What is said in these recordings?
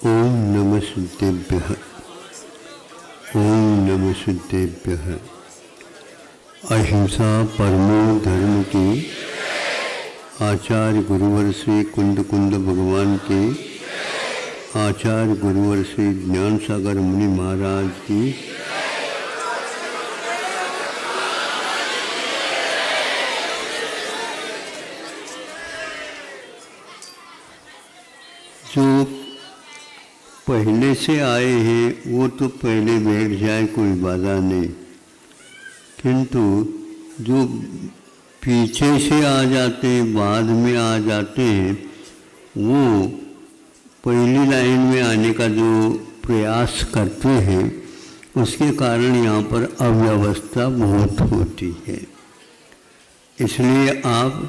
ओम नमः सिद्धेभ्यः। ओम नमः सिद्धेभ्यः। अहिंसा परमो धर्म की आचार्य गुरुवर श्री कुंद कुंद भगवान के आचार्य गुरुवर श्री ज्ञान सागर मुनि महाराज की जो पहले से आए हैं वो तो पहले बैठ जाए, कोई बाधा नहीं, किंतु जो पीछे से आ जाते हैं, बाद में आ जाते हैं, वो पहली लाइन में आने का जो प्रयास करते हैं उसके कारण यहाँ पर अव्यवस्था बहुत होती है। इसलिए आप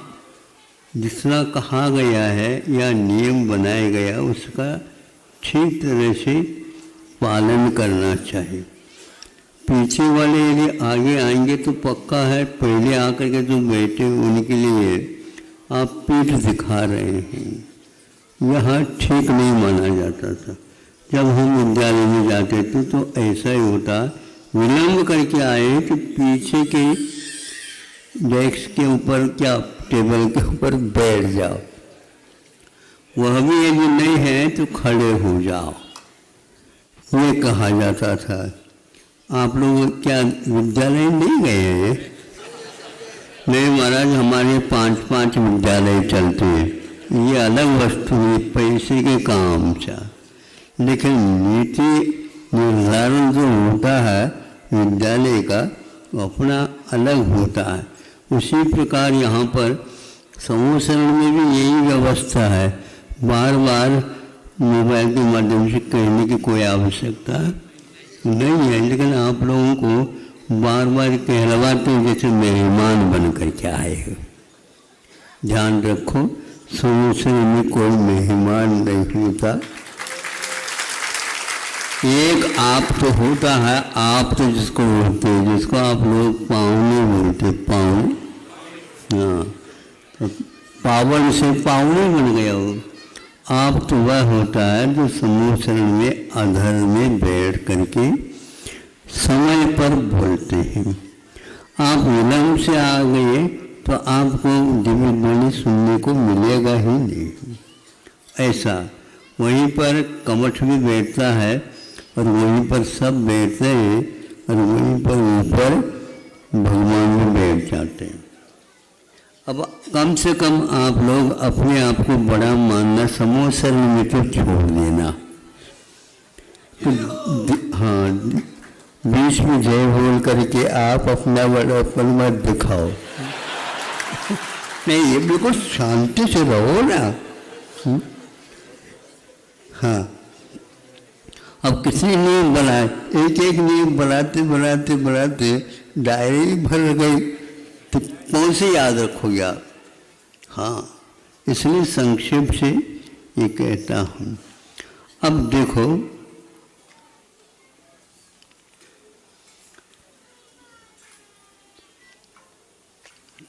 जितना कहा गया है या नियम बनाया गया उसका ठीक तरह से पालन करना चाहिए। पीछे वाले यदि आगे आएंगे तो पक्का है पहले आकर के जो बैठे उनके लिए आप पीठ दिखा रहे हैं, यह ठीक नहीं माना जाता था। जब हम विद्यालय में जाते थे तो ऐसा ही होता, विलम्ब करके आए तो पीछे के डेस्क के ऊपर क्या टेबल के ऊपर बैठ जाओ, वह भी यदि नहीं है तो खड़े हो जाओ, ये कहा जाता था। आप लोग क्या विद्यालय नहीं गए हैं? नहीं महाराज, हमारे 5-5 विद्यालय चलते हैं, ये अलग वस्तु है, पैसे के काम चा। लेकिन नीति निर्धारण जो होता है विद्यालय का अपना अलग होता है। उसी प्रकार यहाँ पर समूह शरण में भी यही व्यवस्था है। बार बार मोबाइल के माध्यम से कहने की कोई आवश्यकता नहीं है, लेकिन आप लोगों को बार बार कहलवाते हैं जैसे मेहमान बन कर के आए हो। ध्यान रखो, समूह शरण में कोई मेहमान नहीं होता। एक आप तो होता है, आप तो जिसको बोलते हैं, जिसको आप लोग पावने बोलते, पावने, हाँ, तो पावन से पावने बन गया हो। आप तो वह होता है जो समूह शरण में अधर में बैठ करके समय पर बोलते हैं। आप विलम्ब से आ गए तो आपको दिव्य ध्वनि सुनने को मिलेगा ही नहीं। ऐसा वहीं पर कमठ भी बैठता है और वहीं पर सब बैठते हैं और वहीं पर ऊपर भगवान में बैठ जाते हैं। अब कम से कम आप लोग अपने आप को बड़ा मानना, समूह शरण में तो छोड़ देना। तो हाँ, बीच में जय बोल करके आप अपना बड़ापन मत दिखाओ। नहीं, ये बिल्कुल शांति से रहो ना। हाँ, अब किसी नियम बनाए, एक एक नियम बनाते बनाते बनाते डायरी भर गई तो कौन से याद रखोगे आप? हाँ, इसलिए संक्षेप से ये कहता हूँ। अब देखो,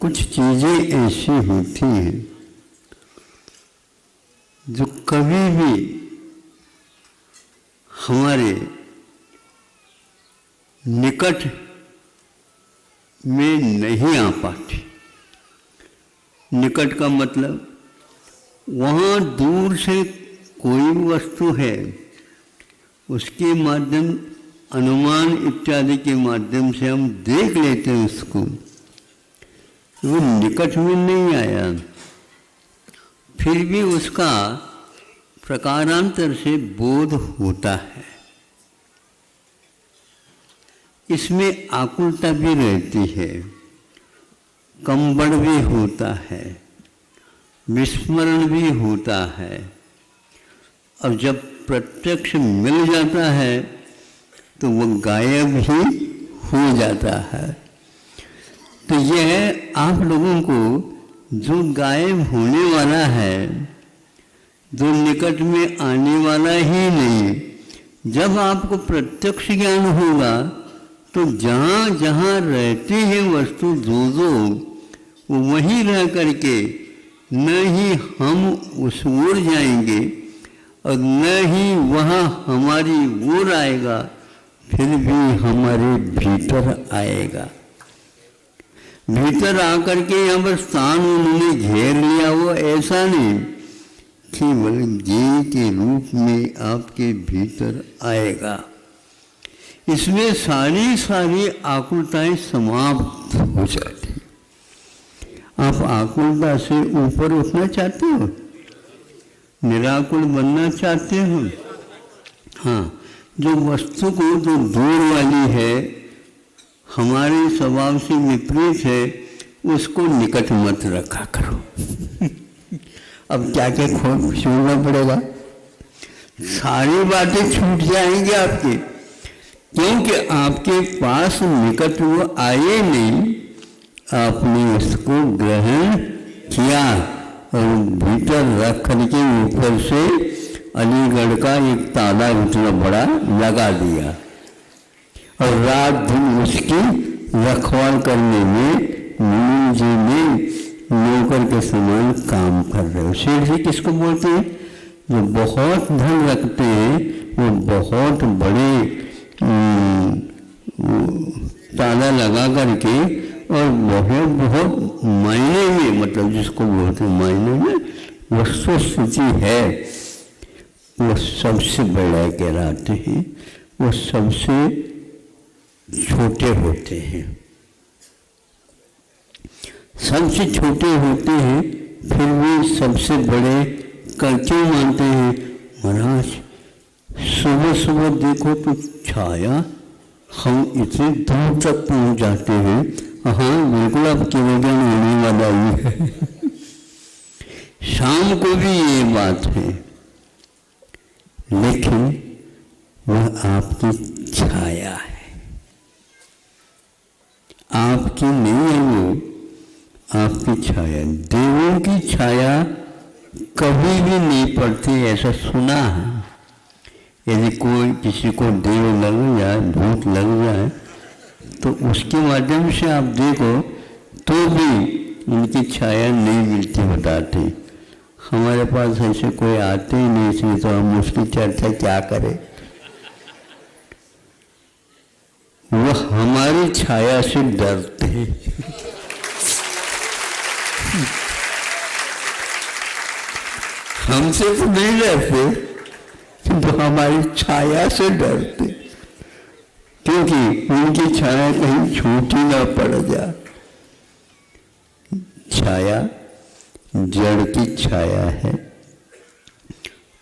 कुछ चीज़ें ऐसी होती हैं जो कभी भी हमारे निकट में नहीं आ पाती। निकट का मतलब वहाँ दूर से कोई वस्तु है, उसके माध्यम, अनुमान इत्यादि के माध्यम से हम देख लेते हैं उसको, वो निकट में नहीं आया, फिर भी उसका प्रकारांतर से बोध होता है। इसमें आकुलता भी रहती है, कंबड़ भी होता है, विस्मरण भी होता है, और जब प्रत्यक्ष मिल जाता है तो वह गायब ही हो जाता है। तो यह आप लोगों को जो गायब होने वाला है, जो निकट में आने वाला ही नहीं, जब आपको प्रत्यक्ष ज्ञान होगा तो जहाँ जहाँ रहती है वस्तु जो वहीं रह करके न ही हम उस ओर जाएंगे और न ही वहाँ हमारी ओर आएगा, फिर भी हमारे भीतर आएगा। भीतर आकर के यहाँ पर स्थान उन्होंने घेर लिया, वो ऐसा नहीं, केवल ज्ञेय के रूप में आपके भीतर आएगा। इसमें सारी आकुलताएं समाप्त हो जाती। आप आकुलता से ऊपर उठना चाहते हो, निराकुल बनना चाहते हो। हाँ, जो वस्तु को जो दूर वाली है, हमारे स्वभाव से विपरीत है, उसको निकट मत रखा करो। अब क्या क्या छोड़ना पड़ेगा, सारी बातें छूट जाएंगी आपकी, क्योंकि आपके पास निकट वो आए नहीं, आपने उसको ग्रहण किया और भीतर रख करके ऊपर से अलीगढ़ का एक ताला इतना बड़ा लगा दिया और रात दिन उसकी रखवाल करने में मीन जी ने नौकर के समान काम कर रहे हो। शेर जी किसको बोलते हैं? जो बहुत धन रखते हैं, वो बहुत बड़े ताला लगा करके और बहुत मायने में, मतलब जिसको बोलते हैं मायने में वस्तु स्थिति है, वो सबसे बड़ा कहलाते हैं, वो सबसे छोटे होते हैं। सबसे छोटे होते हैं, फिर भी सबसे बड़े क्यों मानते हैं? महाराज सुबह सुबह देखो तो छाया, हम इतने दूर तक पहुंच जाते हैं। हाँ बिल्कुल, अब केवल होने वाला ही है। शाम को भी ये बात है, लेकिन वह आपकी छाया है, आपकी नहीं है, वो आपकी छाया। देवों की छाया कभी भी नहीं पड़ती, ऐसा सुना है। यदि कोई किसी को देव लग जाए, भूत लग जाए, तो उसके माध्यम से आप देखो तो भी उनकी छाया नहीं मिलती, बताते। हमारे पास ऐसे कोई आते ही नहीं, इसलिए तो हम उसकी चर्चा क्या करें। वो हमारी छाया से डरते हैं। हमसे तो नहीं डरते, किंतु हमारी छाया से डरते, क्योंकि उनकी छाया कहीं छूटी ना पड़ जाए। छाया जड़ की छाया है,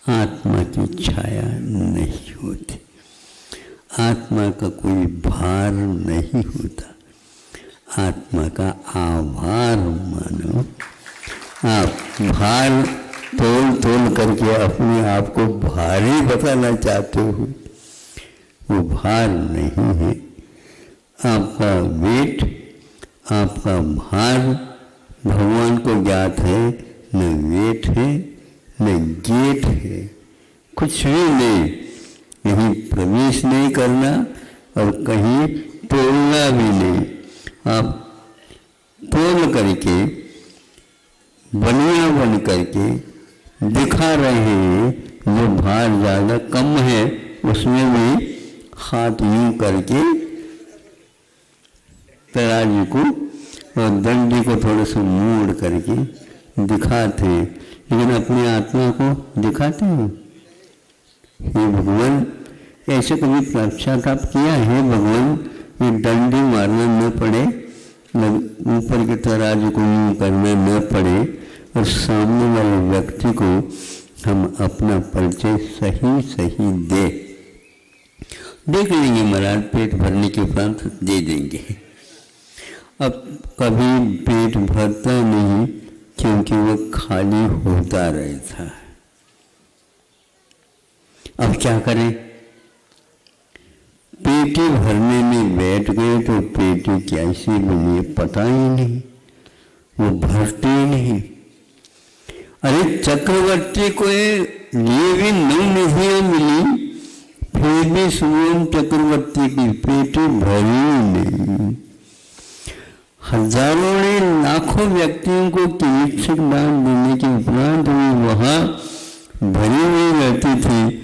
आत्मा की छाया नहीं होती। आत्मा का कोई भार नहीं होता, आत्मा का आभार मानो। आप भार तोल करके अपने आप को भारी बताना चाहते हो, वो भार नहीं है। आपका वेट, आपका भार भगवान को ज्ञात है, न वेट है न गेट है, कुछ भी नहीं। कहीं प्रवेश नहीं करना और कहीं तोड़ना भी नहीं। आप तोड़ करके, बनिया बन करके दिखा रहे हैं, जो भार ज़्यादा कम है उसमें भी हाथ यूं करके तराजू को और डंडी को थोड़ा सा मोड़ करके दिखाते हैं, लेकिन अपनी आत्मा को दिखाते हैं। हे भगवान, ऐसे कभी पश्चाताप किया है भगवान, ये डंडी मारना न पड़े, ऊपर के तराजू को यूं करना न पड़े, और सामने वाले व्यक्ति को हम अपना परिचय सही सही देख लेंगे महाराज, पेट भरने के उपरांत दे देंगे। अब कभी पेट भरता नहीं, क्योंकि वो खाली होता रहता है। अब क्या करें? पेटी भरने में बैठ गए तो पेटी कैसी बनी पता ही नहीं, वो भरते ही नहीं। अरे चक्रवर्ती को ये भी नौ निधियां मिली, फिर भी सुवर्ण चक्रवर्ती की पेटी भरी नहीं। हजारों ने लाखों व्यक्तियों को चिकित्सक दान देने के उपरांत भी वहाँ भरी हुई रहती थी,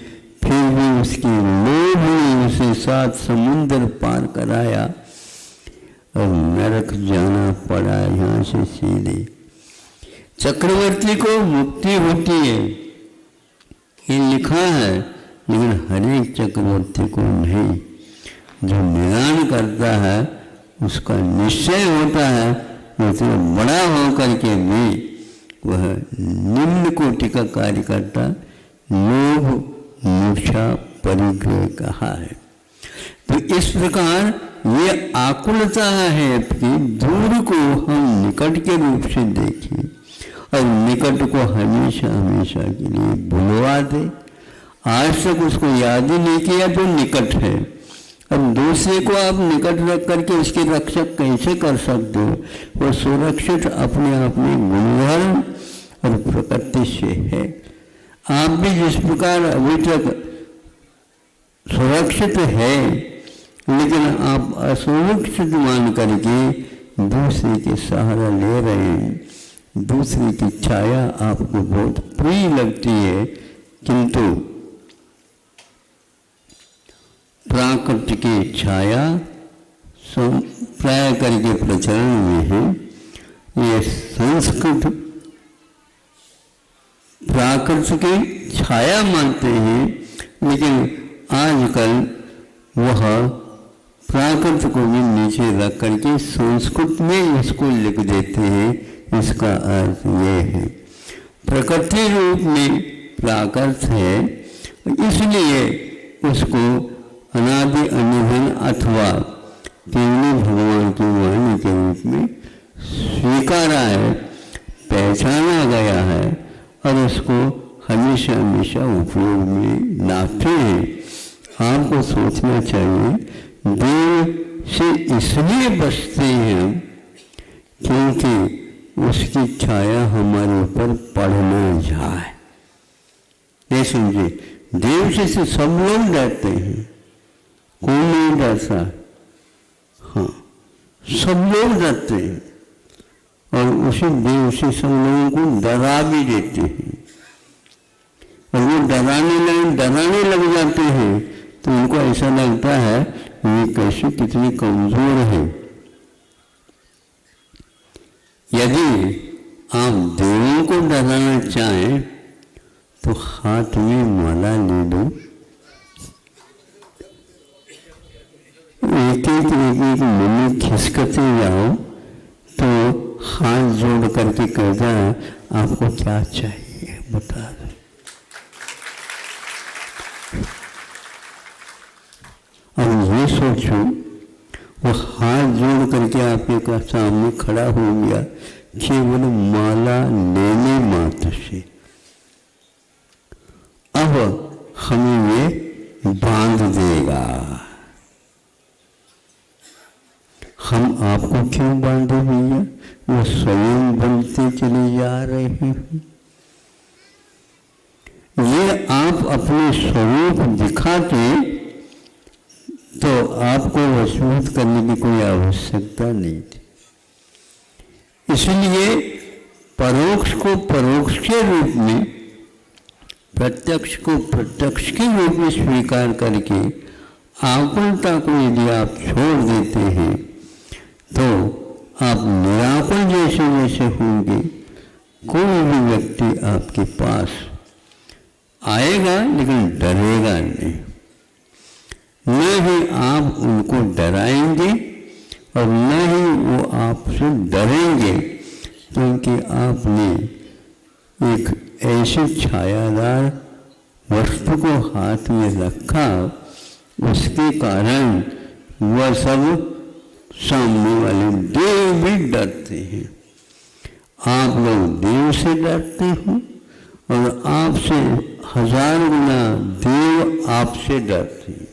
फिर भी उसकी लोभ ने उसे 7 समुद्र पार कराया और नरक जाना पड़ा यहाँ से सीधे। चक्रवर्ती को मुक्ति होती है ये लिखा है, लेकिन हर एक चक्रवर्ती को नहीं। जो निदान करता है उसका निश्चय होता है, उतना बड़ा होकर के भी वह निम्न कोटि का कार्य करता, लोभ मूर्छा परिग्रह कहा है। तो इस प्रकार ये आकुलता है आपकी, दूर को हम निकट के रूप से देखें और निकट को हमेशा हमेशा के लिए भुलवा दे। आज तक उसको याद ही नहीं किया तो निकट है, अब दूसरे को आप निकट रख करके उसके रक्षक कैसे कर सकते हो? वो सुरक्षित अपने आप में गुणधर्म और प्रकृति से है। आप भी जिस प्रकार अभी तक सुरक्षित है, लेकिन आप असुरक्षित मान करके दूसरे के सहारा ले रहे हैं। दूसरे की छाया आपको बहुत प्रिय लगती है, किंतु प्राकृत की छाया प्राय करके प्रचलन में है। ये संस्कृत प्राकृत की छाया मानते हैं, लेकिन आजकल वह प्राकृत को भी नीचे रख करके संस्कृत में इसको लिख देते हैं। इसका अर्थ ये है प्रकृति रूप में प्राकृत है, इसलिए उसको अनादि अनिधन अथवा केवल भगवान की वाणी के रूप में स्वीकारा है, पहचाना गया है और उसको हमेशा हमेशा उपयोग में लाते हैं। आपको सोचना चाहिए, देव से इसलिए बचते हैं क्योंकि उसकी छाया हमारे ऊपर पड़ न जाए। ये समझिए, देव से सब लोग डरते हैं, कौन नहीं डरता? हाँ, सब लोग डरते हैं और उसी देव से सब लोगों को डरा भी देते हैं। और वो डराने लग जाते हैं तो उनको ऐसा लगता है ये कैसे कितनी कमजोर है। यदि आप देवों को डराना चाहें तो हाथ में माला ले दो, एक एक मिनट खिसकते जाओ तो हाथ जोड़ करके कहता है आपको क्या चाहिए बता दो। अब ये सोचो, वो हाथ जोड़ करके आपके सामने खड़ा हो गया केवल माला लेने मात्र से। अब हमें ये बांध देगा। हम आपको क्यों बांधे भैया? वो स्वयं बनते चले जा रहे हैं। ये आप अपने स्वरूप दिखाते तो आपको वसूल करने की कोई आवश्यकता नहीं थी। इसलिए परोक्ष को परोक्ष के रूप में, प्रत्यक्ष को प्रत्यक्ष के रूप में स्वीकार करके आकुलता को यदि आप छोड़ देते हैं तो आप निराकुल जैसे जैसे होंगे। कोई भी व्यक्ति आपके पास आएगा लेकिन डरेगा नहीं, न ही आप उनको डराएंगे और न ही वो आपसे डरेंगे, क्योंकि आपने एक ऐसी छायादार वस्तु को हाथ में रखा, उसके कारण वह सब सामने वाले देव भी डरते हैं। आप लोग देव से डरते हो और आपसे 1000 गुना देव आपसे डरते हैं।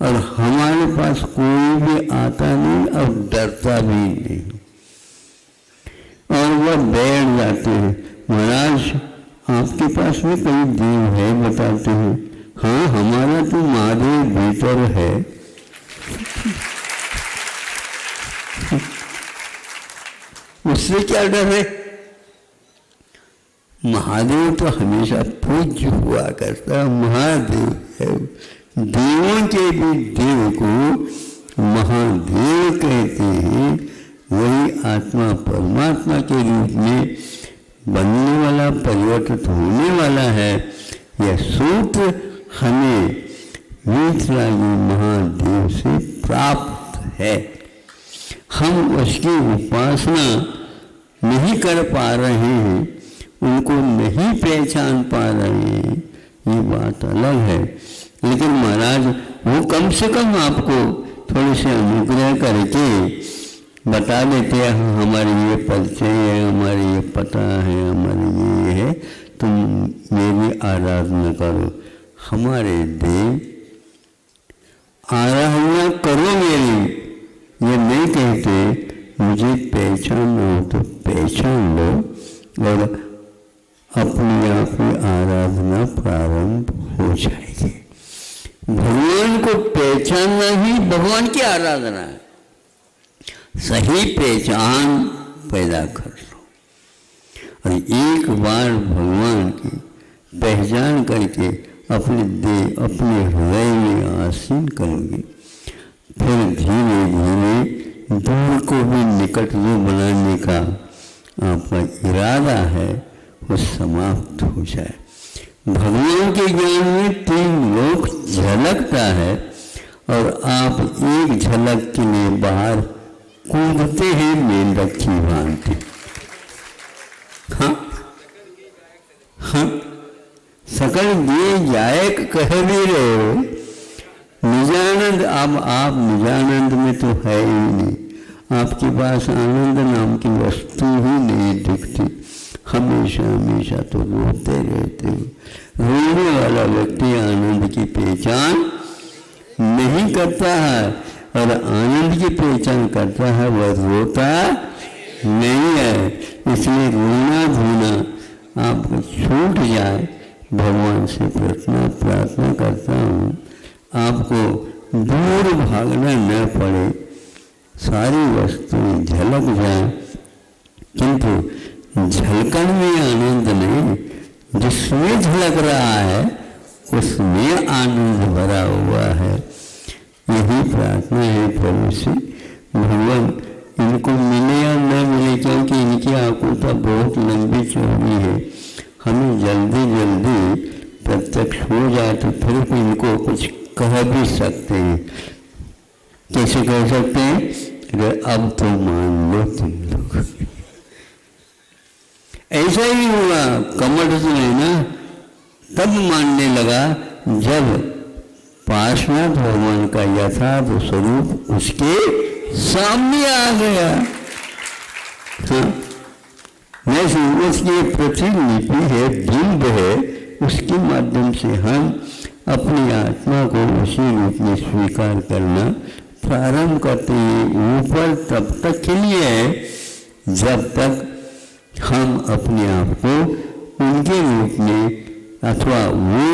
और हमारे पास कोई भी आता नहीं और डरता भी नहीं, और वह बैठ जाते हैं। महाराज आपके पास में कोई देव है बताते हैं? हाँ, हमारा तो महादेव भीतर है। उससे क्या डर है? महादेव तो हमेशा पूज्य हुआ करता है, महादेव है। देवों के भी देव को महादेव कहते हैं। वही आत्मा परमात्मा के रूप में बनने वाला, परिवर्तित होने वाला है। यह सूत्र हमें वीतरागी महादेव से प्राप्त है। हम उसकी उपासना नहीं कर पा रहे हैं, उनको नहीं पहचान पा रहे हैं, ये बात अलग है। लेकिन महाराज वो कम से कम आपको थोड़े से अनुग्रह करके बता देते हैं, हमारे ये परिचय है, हमारे ये पता है, हमारे ये है, तुम मेरी आराधना करो। हमारे देव आराधना करो मेरी, ये नहीं कहते मुझे पहचान हो तो पहचान लो और अपने आप ही आराधना प्रारंभ हो जाएगी। भगवान को पहचानना ही भगवान की आराधना है। सही पहचान पैदा कर लो और एक बार भगवान की पहचान करके अपने देह, अपने हृदय में आसीन करोगे, फिर धीरे धीरे दूर को भी निकट जो बनाने का आपका इरादा है वो समाप्त हो जाए। भगवान के ज्ञान में 3 लोक झलकता है और आप एक झलक के लिए बाहर कूदते हैं मेंढक की भांति। हाँ हाँ, सकल दिए जायक कह भी रहे हो, निजानंद। अब आप निजानंद में तो है ही नहीं, आपके पास आनंद नाम की वस्तु ही नहीं दिखती। हमेशा हमेशा तो रोते रहते हो। रोने वाला व्यक्ति आनंद की पहचान नहीं करता है और आनंद की पहचान करता है, वह रोता नहीं है। इसलिए रोना धोना आपको छूट जाए, भगवान से प्रार्थना करता हूँ आपको दूर भागना न पड़े, सारी वस्तुएं झलक जाए। किंतु झलकन में आनंद नहीं, जिसमें झलक रहा है उसमें आनंद भरा हुआ है। यही प्रार्थना है प्रभु से। भगवान इनको मिले या न मिले, क्योंकि इनकी आकुलता बहुत लंबी चौड़ी है, हमें जल्दी जल्दी प्रत्यक्ष हो जाए तो फिर इनको कुछ कह भी सकते हैं। कैसे कह सकते हैं? अरे अब तो मान लो तुम लोग। ऐसा ही हुआ कमर से ना, तब मानने लगा जब पार्श्वनाथ भगवान का यथार्थ स्वरूप उसके सामने आ गया। हाँ, वैसे उसकी प्रतिलिपि है, बिंब है, उसके माध्यम से हम अपनी आत्मा को उसी रूप में स्वीकार करना प्रारंभ करते हैं। ऊपर तब तक के लिए है जब तक हम अपने आप को उनके रूप में अथवा वो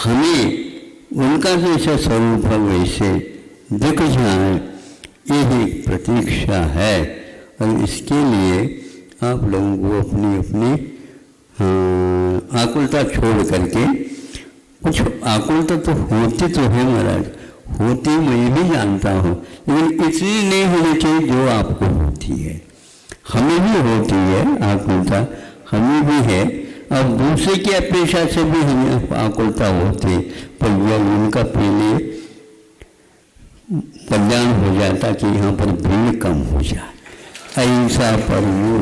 हमें उनका जैसा स्वरूप है वैसे दिख जाए, यही प्रतीक्षा है। और इसके लिए आप लोगों को अपनी अपनी आकुलता छोड़ करके, कुछ आकुलता तो होती तो है महाराज, होती मैं भी जानता हूँ, लेकिन इतनी नहीं होनी चाहिए जो आपको होती है। हमें भी होती है आकुलता, हमें भी है, और दूसरे की अपेक्षा से भी हमें आकुलता होती है, पर यह उनका पहले कल्याण हो जाता कि यहाँ पर भीड़ कम हो जाए। अहिंसा परमो